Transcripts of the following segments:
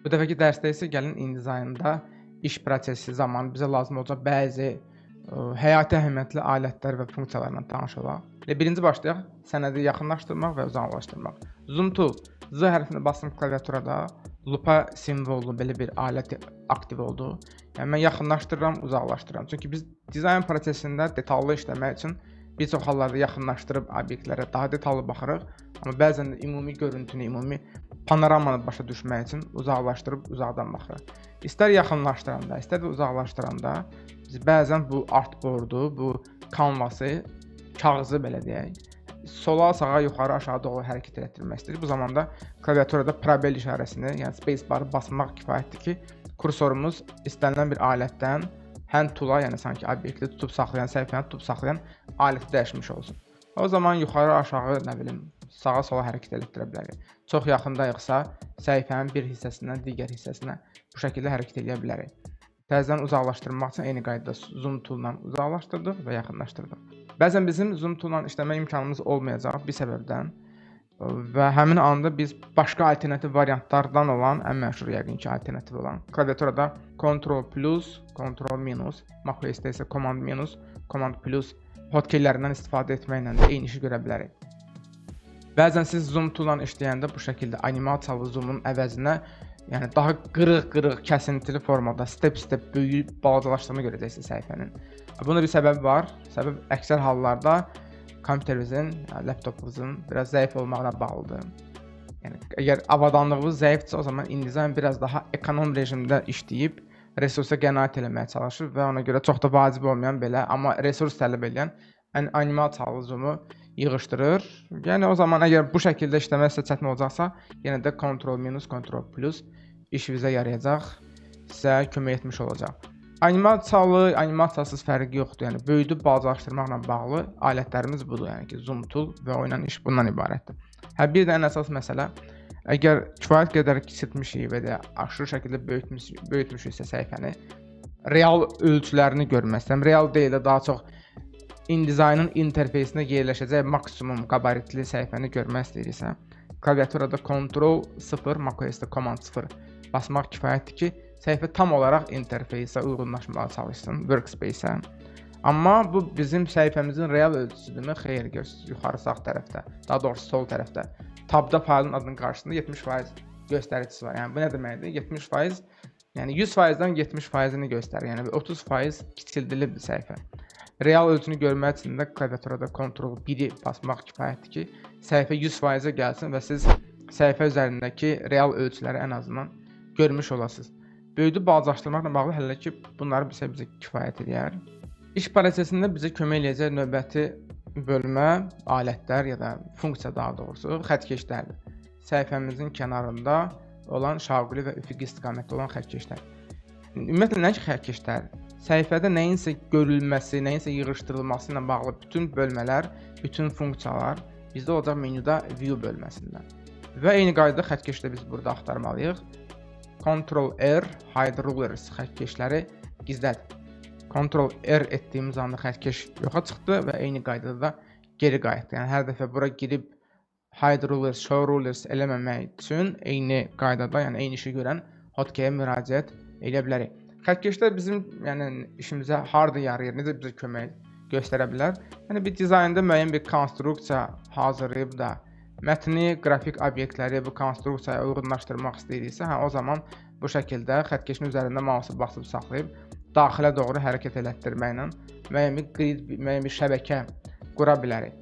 Bu dəfəki dərsdə isə gəlin InDesign'da iş prosesi zamanı bizə lazım olacaq bəzi həyati əhəmiyyətli alətlər və funksiyalarla tanış olaq. Birinci başlayaq sənədi yaxınlaşdırmaq və uzaqlaşdırmaq. Zoom tool Z hərfini basdım klaviaturada, lupa simvollu belə bir alət aktiv oldu. Yəni mən yaxınlaşdırıram, uzaqlaşdırıram. Çünki biz dizayn prosesində detallı işləmək üçün bir çox hallarda yaxınlaşdırıb obyektlərə daha detallı baxırıq, amma bəzən də ümumi görüntünü, ümumi panoramanı başa düşmək üçün uzaqlaşdırıb uzaqdan baxırıq. İstər yaxınlaşdıranda, istər də uzaqlaşdıranda biz bəzən bu artboardu, bu kanvası, kağızı belə deyək, sola, sağa, yuxarı, aşağı doğru hərəkət etdirmək istəyirik. Bu zamanda klaviaturada probel işarəsini, yəni space barı basmaq kifayətdir ki, kursorumuz istənilən bir alətdən hand tool'a, yəni sanki obyekti tutub saxlayan, səhifəni tutub saxlayan aləti dəyişmiş olsun. O zaman yuxarı, aşağı, nə bilim, sağa, sola hərəkət etdirə bilərik. Çox yaxındayıqsa, səhifənin bir hissəsindən digər hissəsinə bu şəkildə hərəkət edə bilərik. Təzədən uzaqlaşdırmaq üçün eyni qaydada zoom tool'la uzaqlaşdırdıq və yaxınlaşdırdıq. Bəzən bizim zoom tool'la işləmə imkanımız olmayacaq bir səbəbdən və həmin anda biz başqa alternativ variantlardan olan, ən məşhur yəqin ki, alternativ olan klaviaturada Ctrl+, Ctrl-, Mac-OS-də isə Command-, Command+ hotkeylərindən istifadə etməklə də eyni işi görə bilərik. Bəzən siz zoom tool'la işləyəndə bu şəkildə animasiyalı zoom'un əvəzinə, yəni daha qırıq-qırıq, kəsintili formada step-step böyüyüb balacalaşdığını görəcəksiniz səhifənin. Buna bir səbəb var. Səbəb əksər hallarda kompüterimizin, laptopumuzun biraz zəif olmağına bağlıdır. Yəni əgər avadanlığınız zəifdirsə, o zaman InDesign biraz daha ekonom rejimdə işləyib resursa qənaət etməyə çalışır və ona görə çox da vacib olmayan belə, amma resurs tələb edən animasiyalı zoom'u yığışdırır. Yəni o zaman əgər bu şəkildə işləmək sizə çətin olacaqsa, yenə də Ctrl-, Ctrl+ işinizə yarayacaq, sizə kömək etmiş olacaq. Animasiyalı, animasiyasız fərqi yoxdur. Yəni böyüdüb balacalaşdırmaqla bağlı alətlərimiz budur. Yəni ki, zoom tool və oynan iş bundan ibarətdir. Bir də ən əsas məsələ, əgər kifayət qədər kiçiltmişik və də aşırı şəkildə böyütmüşüksə səhifəni, real ölçülərini görmək istəyirəm. Real deyil də daha çox InDesign'ın interfeysinə yerləşəcək maksimum qabaritli səhifəni görmək istəyirsə, klaviaturada Ctrl-0, Mac-OS-də Command-0 basmaq kifayətdir ki, səhifə tam olaraq interfeysə uyğunlaşmağa çalışsın, workspace-ə. Amma bu bizim səhifəmizin real ölçüsüdürmü? Xeyr, görürsünüz yuxarı sağ tərəfdə, daha doğrusu sol tərəfdə. Tabda faylın adının qarşısında 70% göstəricisi var. Yəni bu nə deməkdir? 70%, yəni 100%-dən 70%-ni göstərir. Yəni 30% kiçildilib bir səhifə. Real ölçünü görmək üçün də klaviaturada Ctrl-1-i basmaq kifayətdir ki, səhifə 100%-ə gəlsin və siz səhifə üzərindəki real ölçüləri ən azından görmüş olasınız. Böyüdüb balacalaşdırmaqla bağlı hələ ki, bunları bizə kifayət edər. İş prosesində bizə kömək eləyəcək növbəti bölmə, alətlər ya da funksiya daha doğrusu xəttkeşlərdir. Səhifəmizin kənarında olan şaquli və üfüqi istiqamətdə olan xəttkeşlər. Ümumiyyətlə, nə ki xəttkeşlər? Səhifədə nəyinsə görülməsi, nəyinsə yığışdırılması ilə bağlı bütün bölmələr, bütün funksiyalar bizdə olacaq menyuda View bölməsində. Və eyni qaydada xəttkeşdə biz burada axtarmalıyıq. Ctrl-R, Hide Rulers xəttkeşləri gizlədir. Ctrl-R etdiyimiz anda xəttkeş yoxa çıxdı və eyni qaydada da geri qayıtdı. Yəni hər dəfə bura girib Hide Rulers, Show Rulers eləməmək üçün eyni qaydada, yəni eyni işi görən hotkey'ə müraciət edə bilərik. Xəttkeşlər bizim işimizə harda yarayır, necə bizə kömək göstərə bilər? Yəni bir dizaynda müəyyən bir konstruksiya hazırlayıb da mətni, qrafik obyektləri bu konstruksiyaya uyğunlaşdırmaq istəyiriksə, o zaman bu şəkildə xəttkeşin üzərində mausu basıb saxlayıb daxilə doğru hərəkət elətdirməklə müəyyən bir grid, müəyyən bir şəbəkə qura bilərik.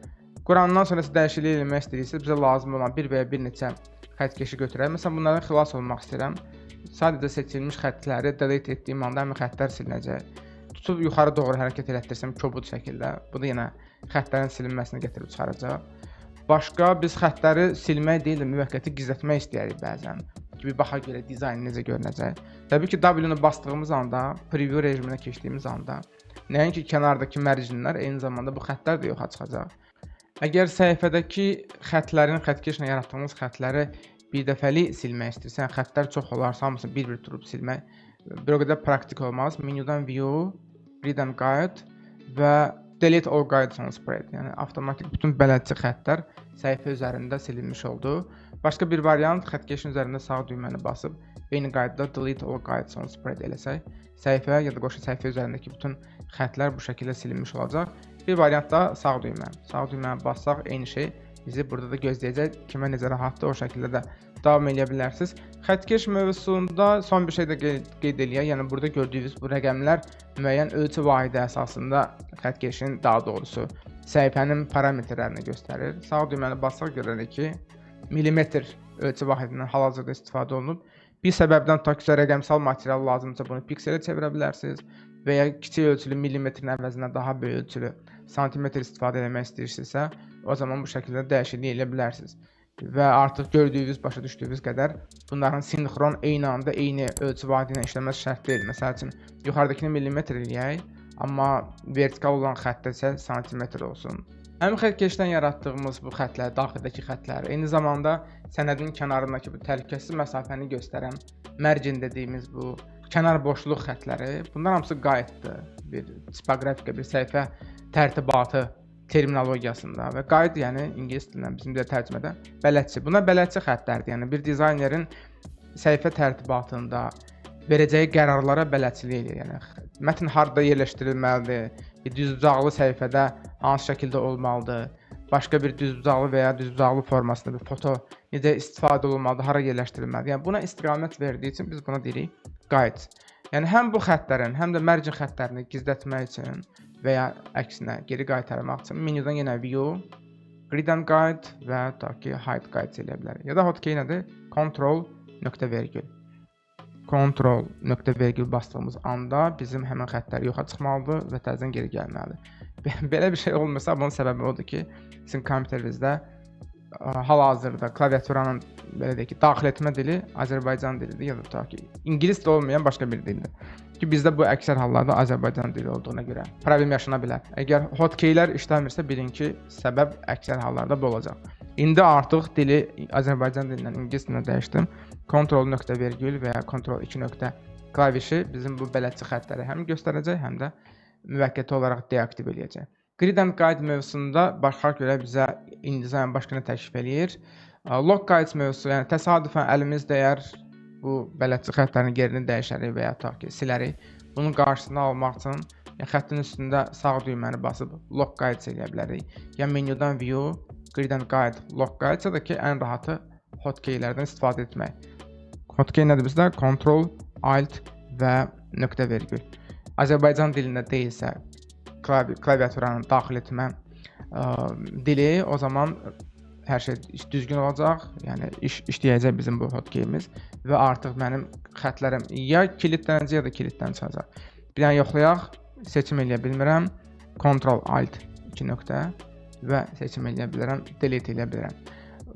Qurandan sonra dəyişiklik eləmək istəyiriksə, bizə lazım olan bir və ya bir neçə xəttkeşi götürək. Məsələn, bunlardan xilas olmaq istəyirəm. Sadəcə seçilmiş xəttləri delete etdiyim anda həmin xəttlər silinəcək. Tutub yuxarı doğru hərəkət elətdirsəm kobud şəkildə, bu da yenə xəttlərin silinməsini gətirib çıxaracaq. Başqa biz xəttləri silmək deyil də müvəqqəti gizlətmək istəyirik bəzən. Bir baxa görə dizayn necə görünəcək. Təbii ki, W-nu bastığımız anda, preview rejiminə keçdiyimiz anda, nəinki kənardakı mərcinlər, eyni zamanda bu xəttlər də yoxa çıxacaq. Əgər səhifədəki xəttlərin, xəttkeşlə yaratdığımız xəttləri bir dəfəli silmək istəyirsən, xəttlər çox olarsa, hamısını bir-bir durub silmək bir o qədər praktik olmaz. Menyudan View, Read and Guide və Delete all guides on spread. Yəni avtomatik bütün bələdçi xəttlər səhifə üzərində silinmiş oldu. Başqa bir variant xəttkeşin üzərində sağ düyməni basıb eyni qaydada delete all guides on spread eləsək, səhifə ya da qoşu səhifə üzərindəki bütün xəttlər bu şəkildə silinmiş olacaq. Bir variant da sağ düymə. Sağ düyməni bassaq eyni şey bizi burada da gözləyəcək. Kimə necə rahatdır o şəkildə də davam edə bilərsiniz. Xəttkeş mövzusunda son bir şey də qeyd eləyək. Yəni burada gördüyünüz bu rəqəmlər müəyyən ölçü vahidi əsasında xəttkeşin, daha doğrusu səhifənin parametrlərini göstərir. Sağ düyməni bassaq görərik ki, millimetr ölçü vahidindən hal-hazırda istifadə olunub. Bir səbəbdən tutaq ki, rəqəmsal material lazımdırsa bunu pikselə çevirə bilərsiniz və ya kiçik ölçülü millimetrin əvəzinə daha böyük ölçülü santimetr istifadə etmək istəyirsinizsə, o zaman bu şəkildə dəyişiklik edə bilərsiniz. Və artıq gördüyünüz, başa düşdüyünüz qədər bunların sinxron eyni anda eyni ölçü vahidi ilə işləməsi şərt deyil. Məsəl üçün, yuxarıdakını millimetr eləyək, amma vertikal olan xəttdə isə santimetr olsun. Həmin xəttkeşdən yaratdığımız bu xəttlər, daxildəki xəttlər, eyni zamanda sənədin kənarındakı bu təhlükəsiz məsafəni göstərən margin dediyimiz bu kənar boşluq xəttləri, bunlar hamısı qayıtdır. Bir tipoqrafika, bir səhifə tərtibatı terminologiyasında və qayd, yəni ingilis dilindən bizim də tərcümədə bələdçi. Bunlar bələdçi xəttlərdir. Yəni bir dizaynerin səhifə tərtibatında verəcəyi qərarlara bələdçilik edir. Yəni mətn harda yerləşdirilməlidir, bir düzbucaqlı səhifədə hansı şəkildə olmalıdır, başqa bir düzbucaqlı və ya düzbucaqlı formasında bir foto necə istifadə olunmalıdır, hara yerləşdirilməlidir. Yəni buna istiqamət verdiyi üçün biz buna deyirik guide. Yəni həm bu xəttlərin, həm də margin xəttlərini gizlətmək üçün və ya əksinə geri qaytarmaq üçün menyudan yenə view, grid and guide və tutaq ki hide guide eləyə bilərik. Ya da hotkey nədir? Ctrl.virgül. Ctrl.virgül bastığımız anda bizim həmin xəttlər yoxa çıxmalıdır və təzədən geri gəlməlidir. Belə bir şey olmasa, bunun səbəbi odur ki, sizin kompüterinizdə hal-hazırda klaviaturanın belə deyək ki, daxil etmə dili Azərbaycan dilidir ya da tutaq ki, ingilis də olmayan başqa bir dildir. Ki bizdə bu əksər hallarda Azərbaycan dili olduğuna görə problem yaşana bilər. Əgər hotkeylər işləmirsə, bilin ki, səbəb əksər hallarda bu olacaq. İndi artıq dili Azərbaycan dilindən ingilis dilinə dəyişdim. Ctrl.virgül və ya Ctrl2. Klavişi bizim bu bələdçi xəttləri həm göstərəcək, həm də müvəqqəti olaraq deaktiv eləyəcək. Grid and Guide mövzusunda baxaq görə bizə InDesign başqa nə təklif eləyir. Log Guides mövzusu, yəni təsadüfən əlimizdə əgər bu bələdçi xəttlərin yerini dəyişərik və ya tutaq ki, silərik. Bunun qarşısını almaq üçün xəttin üstündə sağ düyməni basıb Log Guides eləyə bilərik. Ya menyudan View, Grid and Guide, Log Guides ya da ki, ən rahatı hotkeylərdən istifadə etmək. Hotkey nədir bizdə? Ctrl, Alt və nöqtə vergül. Azərbaycan dilində deyilsə klaviaturanın daxil etmə dili, o zaman hər şey düzgün olacaq, yəni işləyəcək bizim bu hotkeyimiz və artıq mənim xətlərim ya kilitlənəcək ya da kilitdən çıxacaq. Bir dənə yoxlayaq, seçim eləyə bilmirəm, Ctrl Alt 2 nöqtə və seçim eləyə bilirəm, delete eləyə bilirəm.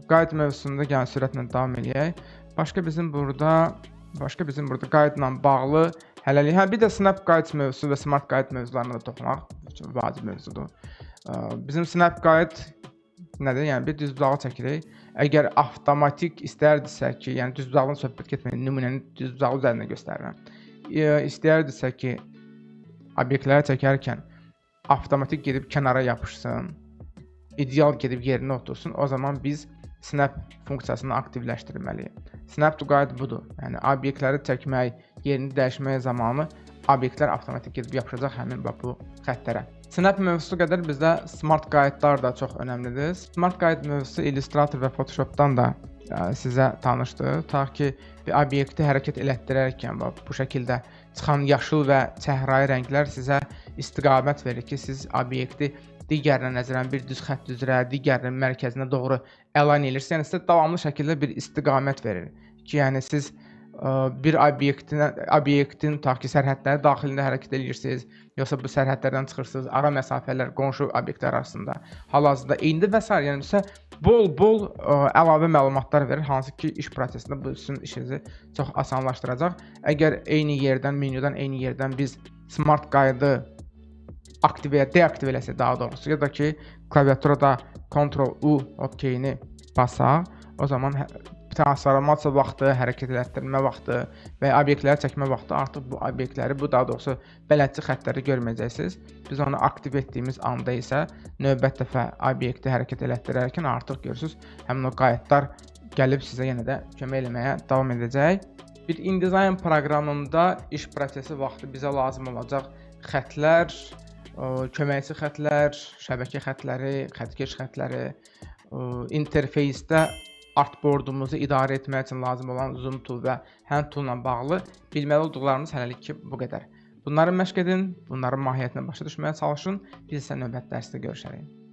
Guide mövzusunda yəni sürətlə davam eləyək. Başqa bizim burada Guide ilə bağlı hələlik, bir də Snap Guide mövzusu və Smart Guide mövzularına da toxunaq, vacib mövzudur. Bizim Snap Guide nədir? Yəni bir düzbucağı çəkirik. Əgər avtomatik istərdisə ki, yəni düzbucaqdan söhbət getməyək, nümunəni düzbucağı üzərində göstərirəm. İstərdisə ki, obyektləri çəkərkən avtomatik gedib kənara yapışsın, ideal gedib yerinə otursun, o zaman biz Snap funksiyasını aktivləşdirməliyik. Snap to Guide budur. Yəni obyektləri çəkmək, yerini dəyişmək zamanı obyektlər avtomatik gedib yapışacaq həmin bu xəttlərə. Snap mövzusu qədər bizdə Smart Guide-lar da çox önəmlidir. Smart Guide mövzusu Illustrator və Photoshop-dan da sizə tanışdır. Ta ki bir obyekti hərəkət elətdirərkən bu şəkildə çıxan yaşıl və çəhrayı rənglər sizə istiqamət verir ki, siz obyekti digərinə nəzərən bir düz xətt üzrə, digərinin mərkəzinə doğru əlan edirsiniz. Yəni sizə davamlı şəkildə bir istiqamət verir ki, yəni siz bir obyektin ta ki sərhədləri daxilində hərəkət edirsiniz, yoxsa bu sərhədlərdən çıxırsınız, ara məsafələr qonşu obyektlər arasında hal-hazırda eynidir və s. Yəni sizə bol əlavə məlumatlar verir, hansı ki iş prosesində bu sizin işinizi çox asanlaşdıracaq. Əgər eyni yerdən, menyudan eyni yerdən biz Smart Guide-ı deaktiv eləsə daha doğrusu, ya da ki klaviaturada Ctrl-U hotkeyini basaq, o zaman transformasiya vaxtı, hərəkət elətdirmə vaxtı və obyektləri çəkmə vaxtı artıq bu obyektləri, daha doğrusu bələdçi xəttləri görməyəcəksiniz. Biz onu aktiv etdiyimiz anda isə növbət dəfə obyekti hərəkət elətdirərkən artıq görürsünüz, həmin o qayıtlar gəlib sizə yenə də kömək eləməyə davam edəcək. Bir InDesign proqramında iş prosesi vaxtı bizə lazım olacaq xəttlər, köməkçi xəttlər, şəbəkə xəttləri, xəttkeş xəttləri, interfeysdə artboardumuzu idarə etmək üçün lazım olan Zoom tool və Hand tool-la bağlı bilməli olduqlarımız hələlik ki bu qədər. Bunları məşq edin, bunların mahiyyətinə başa düşməyə çalışın. Biz isə növbəti dərsdə görüşərik.